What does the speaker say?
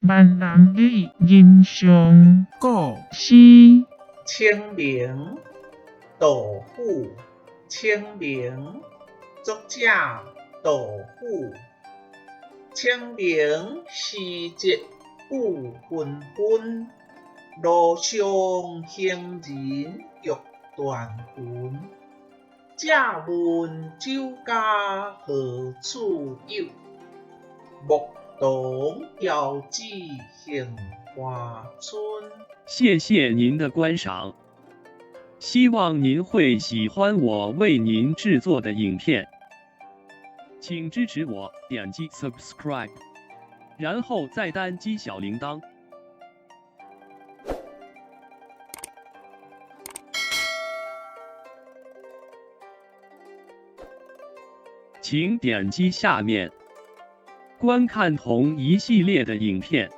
万人的欣赏古诗。清明杜甫，清明，作者杜甫。清明时节雨纷纷，路上行人欲断魂。借问酒家何处有？牧童遥指杏花村。谢谢您的观赏，希望您会喜欢我为您制作的影片，请支持我，点击 subscribe， 然后再单击小铃铛。请点击下面观看同一系列的影片。